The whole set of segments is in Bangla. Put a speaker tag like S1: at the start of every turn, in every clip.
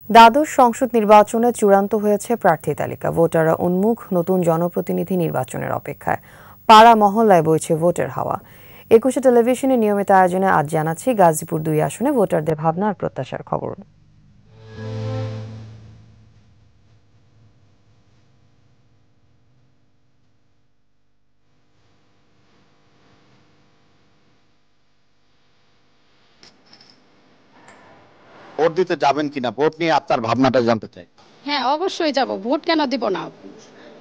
S1: দ্বাদশ সংসদ নির্বাচনে চূড়ান্ত হয়েছে প্রার্থী তালিকা। ভোটাররা উন্মুখ নতুন জনপ্রতিনিধি নির্বাচনের অপেক্ষায়। পাড়া মহল্লায় বইছে ভোটের হাওয়া। ২১ টেলিভিশনের নিয়মিত আয়োজনে আজ জানাচ্ছি গাজীপুর ২ আসনে ভোটারদের ভাবনা আর প্রত্যাশার খবর।
S2: ভোট দিতে যাবেন কিনা, ভোট নিয়ে আপনার ভাবনাটা জানতে চাই।
S3: হ্যাঁ, অবশ্যই যাব। ভোট কেন দিব না?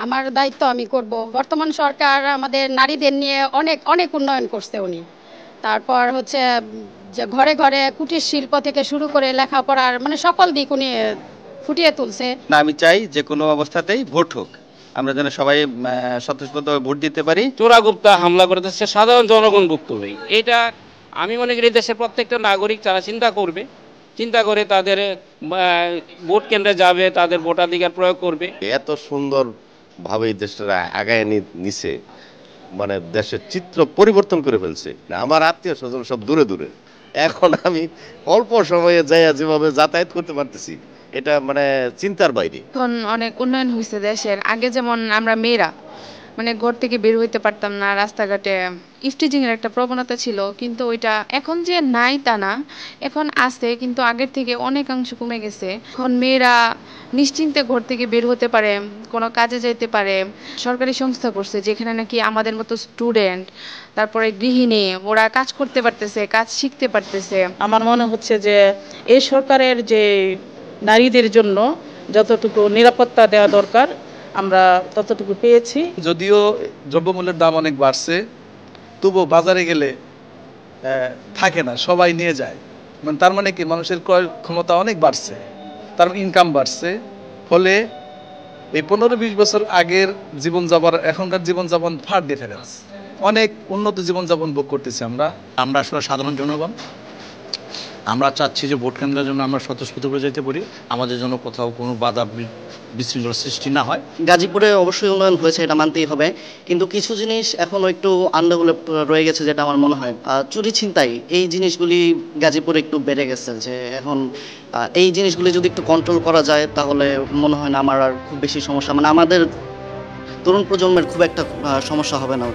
S3: আমার দায়িত্ব আমি করব। বর্তমান সরকার আমাদের নারীদের নিয়ে অনেক অনেক উন্নয়ন করছে উনি। তারপর হচ্ছে যে ঘরে ঘরে কুটির শিল্প থেকে শুরু করে লেখাপড়ার মানে সকল দিক উনি ফুটিয়ে তুলছে।
S4: না, আমি চাই যে কোনো অবস্থাতেই ভোট হোক, আমরা যেন সবাই স্বতঃস্ফূর্তভাবে ভোট দিতে পারি।
S5: চোরাগুপ্তা হামলা করে দিচ্ছে, সাধারণ জনগণ ভুক্তভোগী। এটা আমি মনে করি দেশের প্রত্যেকটা নাগরিক তারা চিন্তা করবে, চিন্তা করে তাদের ভোট কেন্দ্রে যাবে, তাদের ভোটাধিকার প্রয়োগ করবে।
S6: এত সুন্দর ভাবে এই দেশটা আগায় নিছে, মানে দেশের চিত্র পরিবর্তন করে ফেলছে। আমার আত্মীয় স্বজন সব দূরে দূরে, এখন আমি অল্প সময়ে যাইয়া যেভাবে যাতায়াত করতে পারতেছি, এটা মানে চিন্তার বাইরে।
S7: এখন অনেক উন্নয়ন হয়েছে দেশের। আগে যেমন আমরা মেয়েরা মানে ঘর থেকে বের হইতে পারতাম না, রাস্তাঘাটে ইফটিজিং এর একটা প্রবণতা ছিল, কিন্তু ওইটা এখন যে নাই তা না, এখন আছে, কিন্তু আগের থেকে অনেকাংশ কমে গেছে। এখন মেয়েরা নিশ্চিন্তে ঘর থেকে বের হতে পারে, কোনো কাজে যেতে পারে। সরকারি সংস্থা করছে যেখানে নাকি আমাদের মতো স্টুডেন্ট, তারপরে গৃহিণী, ওরা কাজ করতে পারতেছে, কাজ শিখতে পারতেছে।
S8: আমার মনে হচ্ছে যে এই সরকারের যে নারীদের জন্য যতটুকু নিরাপত্তা দেওয়া দরকার আমরা ততটুকু পেয়েছি।
S9: যদিও দ্রব্যমূল্যের দাম অনেক বাড়ছে, তবুও বাজারে গেলে থাকে না, সবাই নিয়ে যায়। মানে তার মানে কি, মানুষের ক্রয় ক্ষমতা অনেক বাড়ছে, তার ইনকাম বাড়ছে। ফলে এই ১৫-২০ বছর আগের জীবনযাপন এখনকার জীবনযাপন ফার ডিফারেন্স, অনেক উন্নত জীবনযাপন ভোগ করতেছি আমরা।
S2: আমরা আসলে সাধারণ জনগণ, আমরা চাচ্ছি যে ভোট কেন্দ্রের জন্য আমরা স্বতঃস্ফূর্ত করে যেতে পারি, আমাদের জন্য কোথাও কোনো বাধা বিশৃঙ্খলার সৃষ্টি না হয়।
S10: গাজীপুরে অবশ্যই উন্নয়ন হয়েছে, এটা মানতেই হবে, কিন্তু কিছু জিনিস এখনো একটু আন্ডারডেভেলপ রয়ে গেছে, যেটা আমার মনে হয় চুরি ছিনতাই, এই জিনিসগুলি গাজীপুরে একটু বেড়ে গেছে। যে এখন এই জিনিসগুলি যদি একটু কন্ট্রোল করা যায় তাহলে মনে হয় না আমার আর খুব বেশি সমস্যা, মানে আমাদের তরুণ প্রজন্মের খুব একটা সমস্যা হবে না।